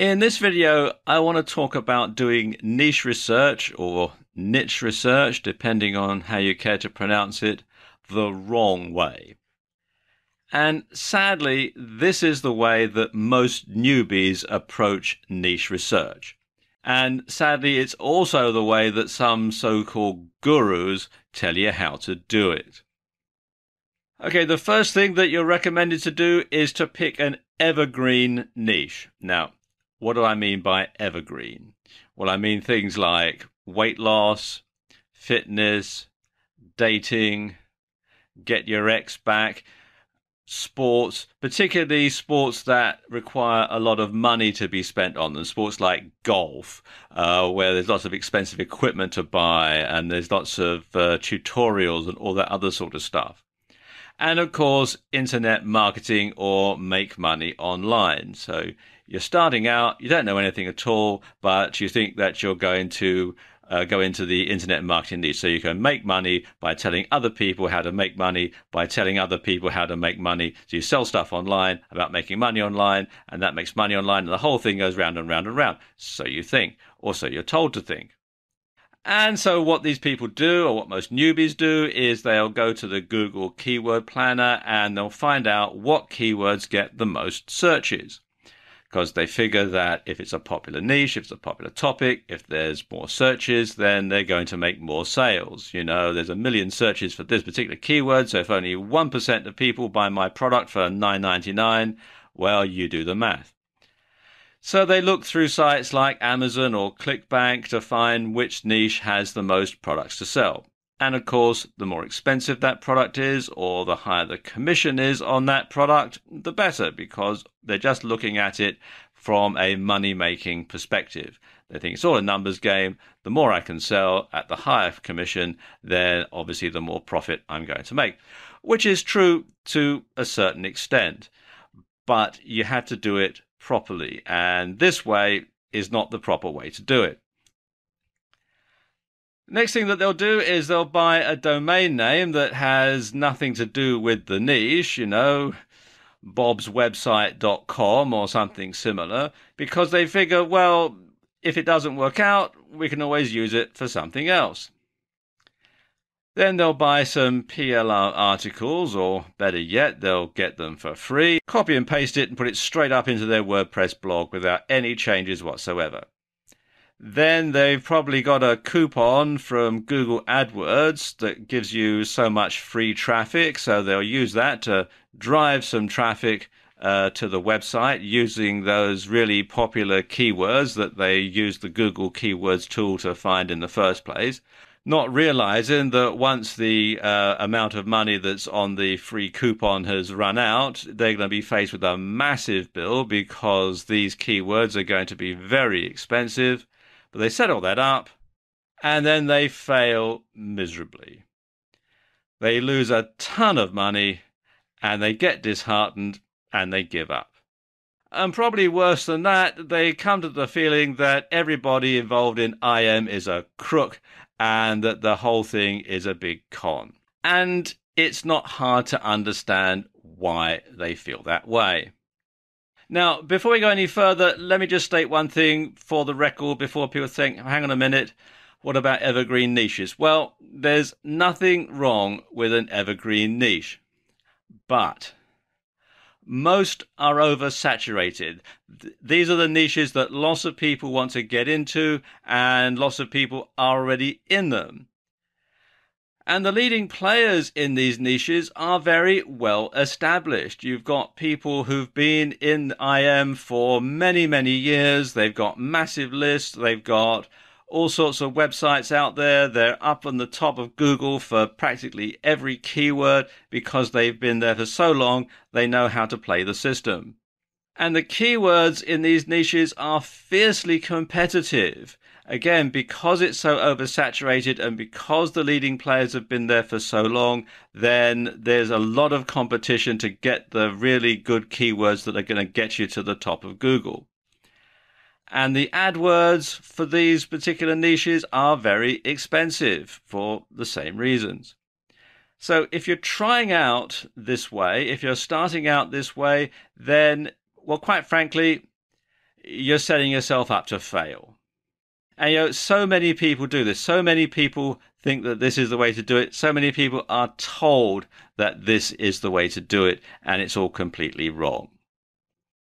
In this video, I want to talk about doing niche research or niche research, depending on how you care to pronounce it, the wrong way. And sadly, this is the way that most newbies approach niche research. And sadly, it's also the way that some so-called gurus tell you how to do it. Okay, the first thing that you're recommended to do is to pick an evergreen niche. Now, what do I mean by evergreen? Well, I mean things like weight loss, fitness, dating, get your ex back, sports, particularly sports that require a lot of money to be spent on them, sports like golf, where there's lots of expensive equipment to buy and there's lots of tutorials and all that other sort of stuff. And of course, internet marketing or make money online. So you're starting out, you don't know anything at all, but you think that you're going to go into the internet marketing niche. So you can make money by telling other people how to make money, by telling other people how to make money. So you sell stuff online about making money online, and that makes money online, and the whole thing goes round and round and round. So you think, or so you're told to think. And so what these people do, or what most newbies do, is they'll go to the Google Keyword Planner and they'll find out what keywords get the most searches. Because they figure that if it's a popular niche, if it's a popular topic, if there's more searches, then they're going to make more sales. You know, there's 1 million searches for this particular keyword, so if only 1% of people buy my product for $9.99, well, you do the math. So they look through sites like Amazon or ClickBank to find which niche has the most products to sell. And of course, the more expensive that product is, or the higher the commission is on that product, the better, because they're just looking at it from a money-making perspective. They think it's all a numbers game. The more I can sell at the higher commission, then obviously the more profit I'm going to make, which is true to a certain extent. But you have to do it properly, and this way is not the proper way to do it. Next thing that they'll do is they'll buy a domain name that has nothing to do with the niche, you know, bobswebsite.com or something similar, because they figure, well, if it doesn't work out, we can always use it for something else. Then they'll buy some PLR articles, or better yet, they'll get them for free, copy and paste it and put it straight up into their WordPress blog without any changes whatsoever. Then they've probably got a coupon from Google AdWords that gives you so much free traffic, so they'll use that to drive some traffic to the website using those really popular keywords that they use the Google Keywords tool to find in the first place, not realizing that once the amount of money that's on the free coupon has run out, they're going to be faced with a massive bill because these keywords are going to be very expensive. But they set all that up, and then they fail miserably. They lose a ton of money, and they get disheartened, and they give up. And probably worse than that, they come to the feeling that everybody involved in IM is a crook, and that the whole thing is a big con. And it's not hard to understand why they feel that way. Now, before we go any further, let me just state one thing for the record before people think, hang on a minute, what about evergreen niches? Well, there's nothing wrong with an evergreen niche, but most are oversaturated. These are the niches that lots of people want to get into, and lots of people are already in them. And the leading players in these niches are very well established. You've got people who've been in IM for many, many years. They've got massive lists. They've got all sorts of websites out there. They're up on the top of Google for practically every keyword because they've been there for so long, they know how to play the system. And the keywords in these niches are fiercely competitive. Again, because it's so oversaturated and because the leading players have been there for so long, then there's a lot of competition to get the really good keywords that are going to get you to the top of Google. And the AdWords for these particular niches are very expensive for the same reasons. So if you're trying out this way, if you're starting out this way, then, well, quite frankly, you're setting yourself up to fail. And so many people do this. So many people think that this is the way to do it. So many people are told that this is the way to do it, and it's all completely wrong.